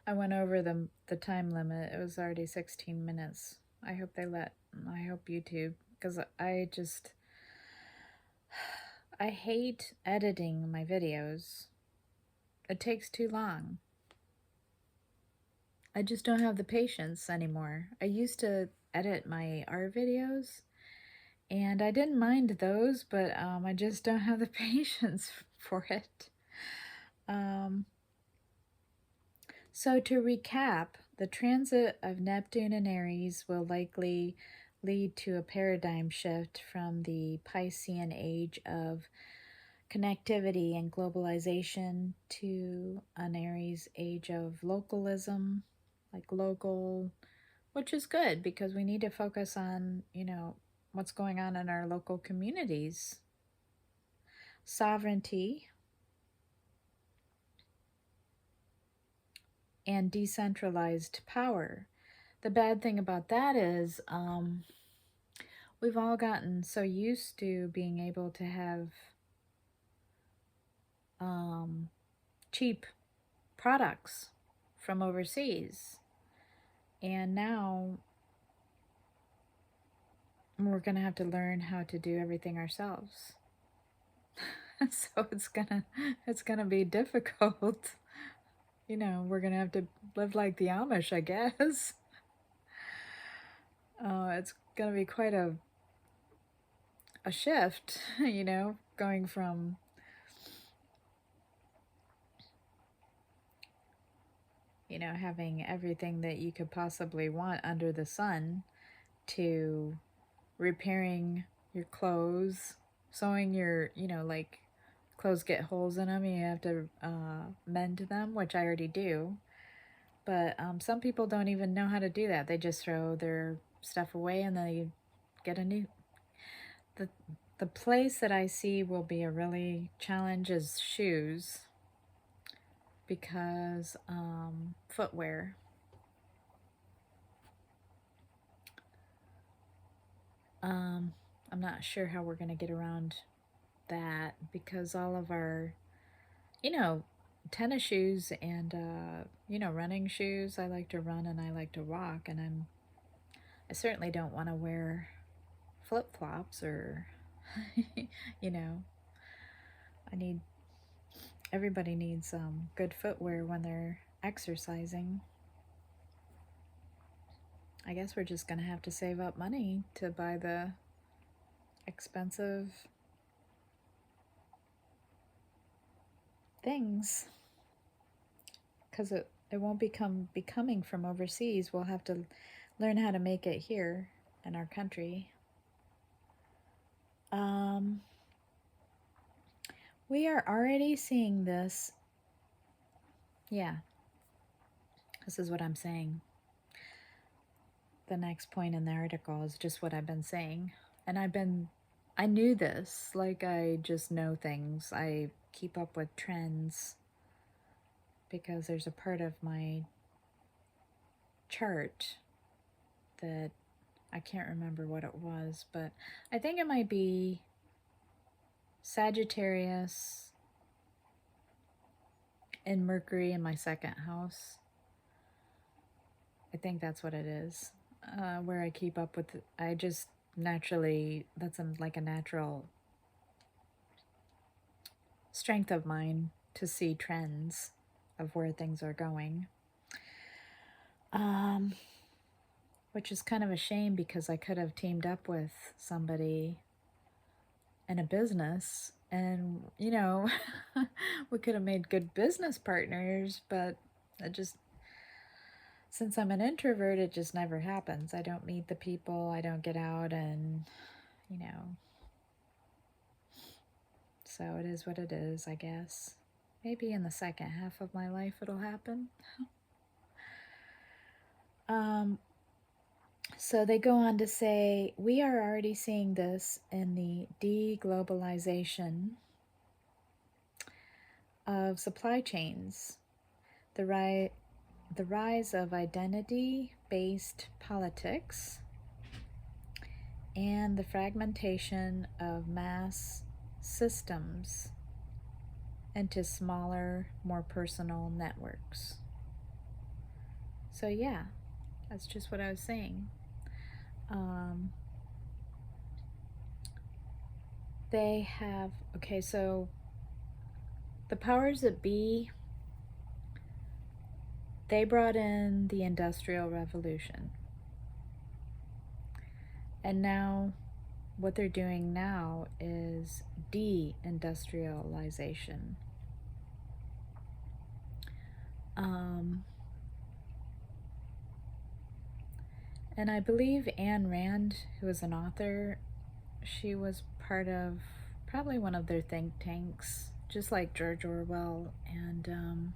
I went over the time limit. It was already 16 minutes. I hope YouTube, because I hate editing my videos. It takes too long. I just don't have the patience anymore. I used to edit my art videos, and I didn't mind those, but I just don't have the patience for it. Um, so to recap, the transit of Neptune and Aries will likely lead to a paradigm shift from the Piscean age of connectivity and globalization to an Aries age of localism, like local, which is good because we need to focus on, what's going on in our local communities. Sovereignty and decentralized power. The bad thing about that is we've all gotten so used to being able to have cheap products from overseas. And now we're going to have to learn how to do everything ourselves. So it's going to be difficult. We're going to have to live like the Amish, I guess. It's going to be quite a shift, going from having everything that you could possibly want under the sun to repairing your clothes, sewing your, like clothes get holes in them, you have to mend them, which I already do. But some people don't even know how to do that. They just throw their stuff away and they get a new. The place that I see will be a really challenge is shoes, because footwear. I'm not sure how we're going to get around that, because all of our, tennis shoes and, running shoes. I like to run and I like to walk, and I certainly don't want to wear flip flops or, you know, everybody needs good footwear when they're exercising. I guess we're just going to have to save up money to buy the expensive things, because it won't be coming from overseas. We'll have to learn how to make it here in our country. We are already seeing this. Yeah, this is what I'm saying. The next point in the article is just what I've been saying. And I knew this, like I just know things. I keep up with trends because there's a part of my chart that I can't remember what it was, but I think it might be Sagittarius and Mercury in my second house. I think that's what it is, where I keep up with I just naturally, that's like a natural strength of mine to see trends of where things are going. Which is kind of a shame, because I could have teamed up with somebody in a business and, we could have made good business partners, but since I'm an introvert, it just never happens. I don't meet the people, I don't get out, and, so it is what it is, I guess. Maybe in the second half of my life it'll happen. So they go on to say, we are already seeing this in the deglobalization of supply chains, the rise of identity-based politics, and the fragmentation of mass systems into smaller, more personal networks. So yeah, that's just what I was saying. Um, they have, okay, so the powers that be, they brought in the Industrial Revolution. And now, what they're doing now is de-industrialization. Um, and I believe Ayn Rand, who is an author, she was part of probably one of their think tanks, just like George Orwell and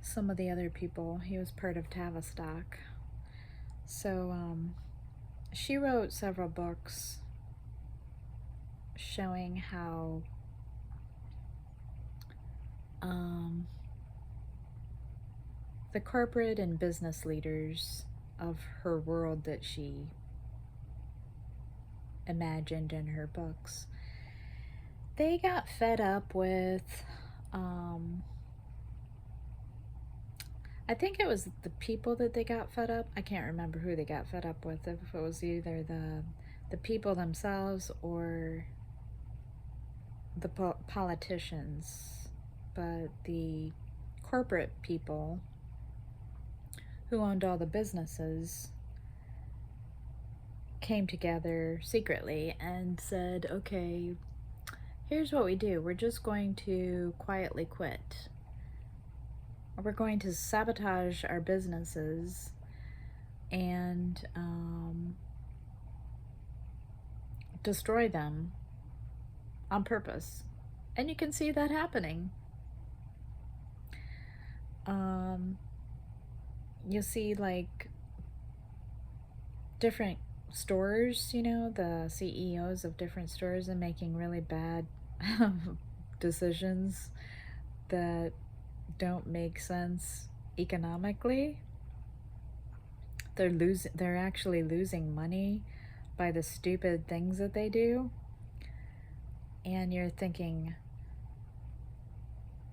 some of the other people. He was part of Tavistock. So she wrote several books showing how the corporate and business leaders of her world that she imagined in her books, they got fed up with I think it was the people that they got fed up. I can't remember who they got fed up with, if it was either the people themselves or the politicians. But the corporate people who owned all the businesses came together secretly and said, okay, here's what we do. We're just going to quietly quit. We're going to sabotage our businesses and destroy them on purpose. And you can see that happening. You'll see like different stores, you know, the CEOs of different stores are making really bad decisions that don't make sense economically. They're actually losing money by the stupid things that they do. And you're thinking,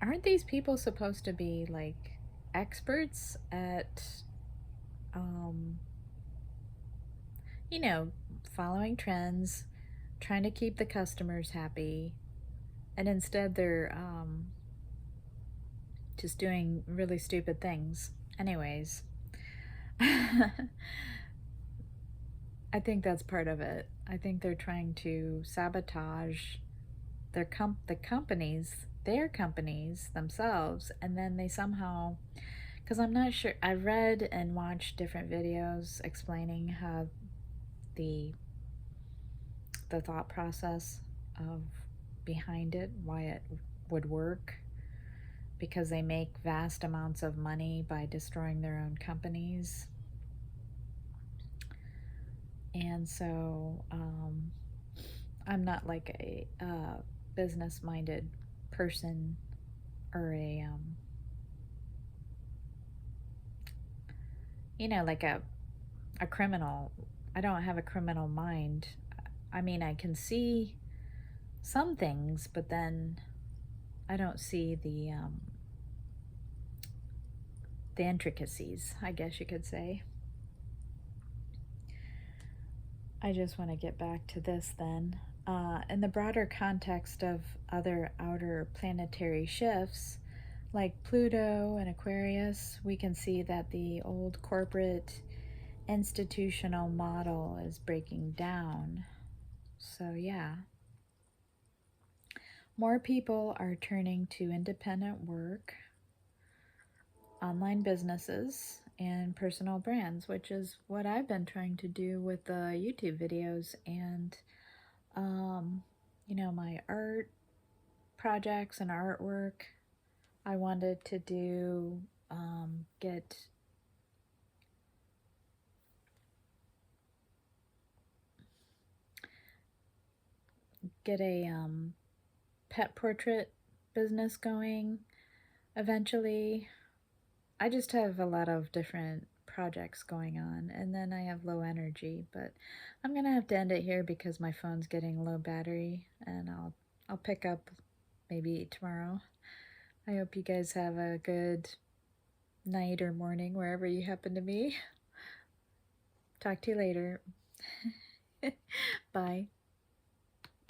aren't these people supposed to be like experts at you know, following trends, trying to keep the customers happy, and instead they're just doing really stupid things. Anyways, I think that's part of it. I think they're trying to sabotage the companies, their companies themselves, and then they somehow, because I'm not sure, I've read and watched different videos explaining how the thought process of behind it, why it would work, because they make vast amounts of money by destroying their own companies. And so I'm not like a business minded person or a you know, like a criminal. I don't have a criminal mind. I mean, I can see some things, but then I don't see the intricacies, I guess you could say. I just want to get back to this then. In the broader context of other outer planetary shifts, like Pluto and Aquarius, we can see that the old corporate institutional model is breaking down. So, yeah. More people are turning to independent work, online businesses, and personal brands, which is what I've been trying to do with the YouTube videos and, you know, my art projects and artwork. I wanted to do, get a pet portrait business going eventually. I just have a lot of different projects going on, and then I have low energy, but I'm gonna have to end it here because my phone's getting low battery, and I'll pick up maybe tomorrow. I hope you guys have a good night or morning, wherever you happen to be. Talk to you later. Bye.